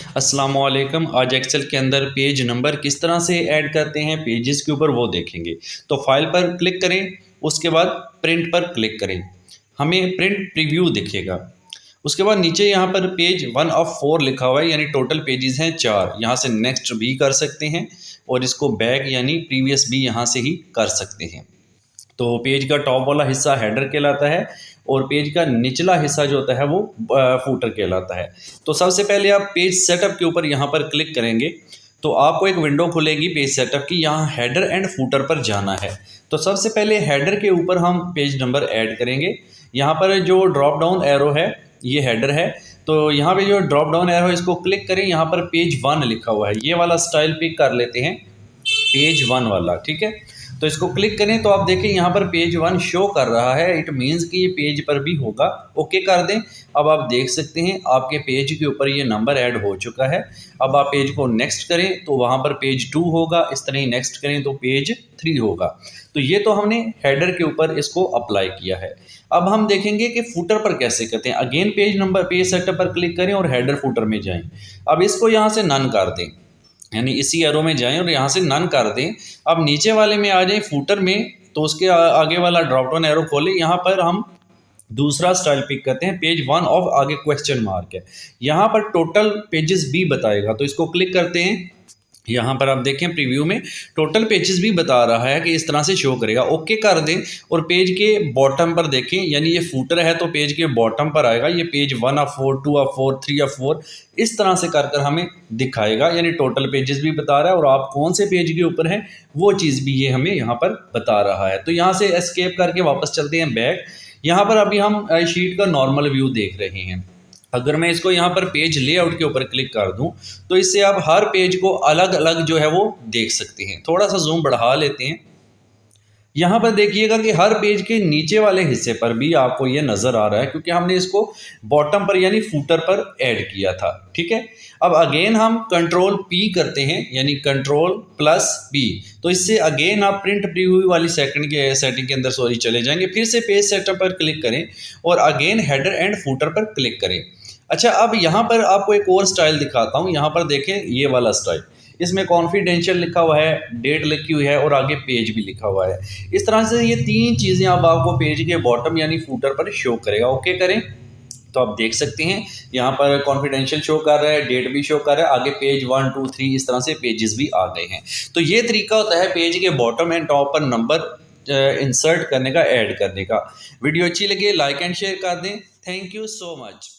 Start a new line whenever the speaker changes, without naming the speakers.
अस्सलामुअलैकुम। आज एक्सेल के अंदर पेज नंबर किस तरह से ऐड करते हैं पेजेस के ऊपर वो देखेंगे। तो फाइल पर क्लिक करें, उसके बाद प्रिंट पर क्लिक करें, हमें प्रिंट प्रीव्यू दिखेगा। उसके बाद नीचे यहाँ पर पेज 1 ऑफ 4 लिखा हुआ है, यानी टोटल पेजेस हैं 4। यहाँ से नेक्स्ट भी कर सकते हैं और इसको बैक यानी प्रीवियस भी यहाँ से ही कर सकते हैं। तो पेज का टॉप वाला हिस्सा हेडर कहलाता है और पेज का निचला हिस्सा जो होता है वो फूटर कहलाता है। तो सबसे पहले आप पेज सेटअप के ऊपर यहाँ पर क्लिक करेंगे तो आपको एक विंडो खुलेगी पेज सेटअप की। यहाँ हेडर एंड फूटर पर जाना है। तो सबसे पहले हेडर के ऊपर हम पेज नंबर ऐड करेंगे। यहाँ पर जो ड्रॉप डाउन एरो है ये हेडर है, तो यहाँ पे जो ड्रॉप डाउन एरो है इसको क्लिक करें। यहाँ पर पेज 1 लिखा हुआ है, ये वाला स्टाइल पिक कर लेते हैं, पेज 1 वाला, ठीक है। तो इसको क्लिक करें तो आप देखें यहाँ पर पेज 1 शो कर रहा है। इट मीन्स कि ये पेज पर भी होगा। ओके कर दें। अब आप देख सकते हैं आपके पेज के ऊपर ये नंबर ऐड हो चुका है। अब आप पेज को नेक्स्ट करें तो वहाँ पर पेज 2 होगा, इस तरह ही नेक्स्ट करें तो पेज 3 होगा। तो ये तो हमने हेडर के ऊपर इसको अप्लाई किया है। अब हम देखेंगे कि फुटर पर कैसे करते हैं। अगेन पेज सेटअप पर क्लिक करें और हेडर फुटर में जाएं। अब इसको यहाँ से नन कर दें, यानी इसी एरो में जाएं और यहाँ से नन कर दें। अब नीचे वाले में आ जाएं फूटर में, तो उसके आगे वाला ड्रॉप डाउन एरो खोलें। यहाँ पर हम दूसरा स्टाइल पिक करते हैं, पेज 1 ऑफ, आगे क्वेश्चन मार्क है। यहाँ पर टोटल पेजेस भी बताएगा, तो इसको क्लिक करते हैं। यहाँ पर आप देखें प्रीव्यू में टोटल पेजेस भी बता रहा है कि इस तरह से शो करेगा। ओके कर दें और पेज के बॉटम पर देखें, यानी ये फूटर है तो पेज के बॉटम पर आएगा। ये पेज 1 ऑफ 4, 2 ऑफ 4, 3 ऑफ 4 इस तरह से कर हमें दिखाएगा, यानी टोटल पेजेस भी बता रहा है और आप कौन से पेज के ऊपर हैं वो चीज़ भी ये हमें यहाँ पर बता रहा है। तो यहाँ से एस्केप करके वापस चलते हैं बैक। यहाँ पर अभी हम शीट का नॉर्मल व्यू देख रहे हैं। अगर मैं इसको यहाँ पर पेज लेआउट के ऊपर क्लिक कर दूं तो इससे आप हर पेज को अलग अलग जो है वो देख सकते हैं। थोड़ा सा जूम बढ़ा लेते हैं। यहाँ पर देखिएगा कि हर पेज के नीचे वाले हिस्से पर भी आपको ये नज़र आ रहा है, क्योंकि हमने इसको बॉटम पर यानी फूटर पर ऐड किया था, ठीक है। अब अगेन हम कंट्रोल P करते हैं, यानी कंट्रोल+P। तो इससे अगेन आप प्रिंट प्रीव्यू वाली सेटिंग के अंदर चले जाएंगे। फिर से पेज सेटअप पर क्लिक करें और अगेन हेडर एंड फूटर पर क्लिक करें। अच्छा, अब यहाँ पर आपको एक और स्टाइल दिखाता हूँ। यहाँ पर देखें ये वाला स्टाइल, इसमें कॉन्फिडेंशियल लिखा हुआ है, डेट लिखी हुई है और आगे पेज भी लिखा हुआ है। इस तरह से ये 3 चीज़ें अब आपको पेज के बॉटम यानी फूटर पर शो करेगा। ओके करें तो आप देख सकते हैं यहाँ पर कॉन्फिडेंशियल शो कर रहा है, डेट भी शो कर रहा है, आगे पेज 1, 2, 3 इस तरह से पेजेस भी आ गए हैं। तो ये तरीका होता है पेज के बॉटम एंड टॉप पर नंबर इंसर्ट करने का, ऐड करने का। वीडियो अच्छी लगे लाइक एंड शेयर कर दें। Thank you so much.